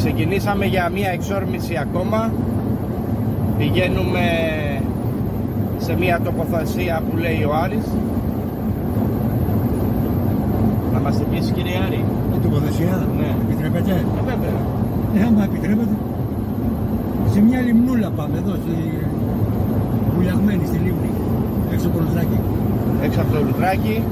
Ξεκινήσαμε για μία εξόρμηση ακόμα. Πηγαίνουμε σε μία τοποθεσία που λέει ο Άρης. Να μας την πεις, κύριε Άρη? Η τοποθεσία, ναι. Επιτρέπεται? Βέβαια. Άμα επιτρέπεται. Σε μια λιμνούλα πάμε εδώ, βουλιαγμένη στη λίμνη, έξω από το Λουδράκι. Έξω από το Λουδράκι.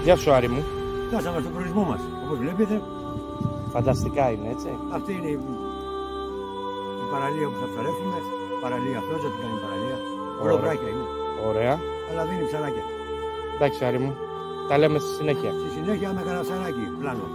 Γεια σου, Άρη μου. Φτάσαμε στον προορισμό μας, όπως βλέπετε. Φανταστικά είναι, έτσι. Αυτή είναι η παραλία που θα ψαρεύσουμε. Παραλία αυτός, δεν την κάνει παραλία. Ολοβράκια είναι. Ωραία. Αλλά δίνει ψαράκια. Εντάξει, Άρη μου. Τα λέμε στη συνέχεια. Στη συνέχεια με κανένα ψαράκι, πλάνο.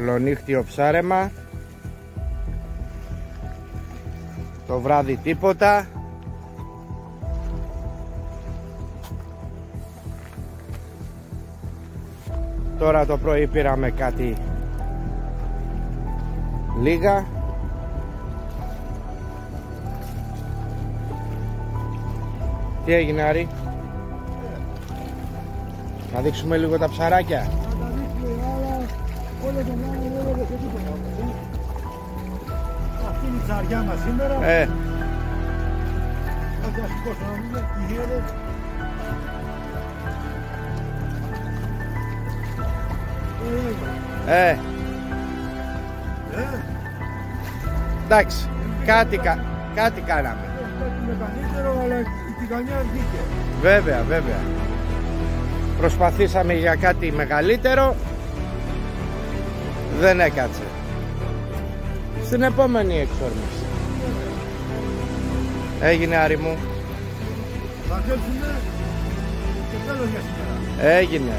Ολονύχτιο ψάρεμα. Το βράδυ τίποτα. Τώρα το πρωί πήραμε κάτι λίγα. Τι έγινε, Άρη? Να δείξουμε λίγο τα ψαράκια. Όλο τον άλλο, όλο δεν σε τίποτα. Αυτή είναι η ψαριά μας σήμερα. Κάτι ας πω να δούμε, τι γίνεται. Εντάξει, κάτι κάναμε. Κάτι μεγαλύτερο, αλλά η τηγανιά βγήκε. Βέβαια, βέβαια. Προσπαθήσαμε για κάτι μεγαλύτερο. Δεν έκατσε. Στην επόμενη εξόρμηση. Έγινε, Άρη μου. Θα θέλουμε και τέλος για σήμερα. Έγινε.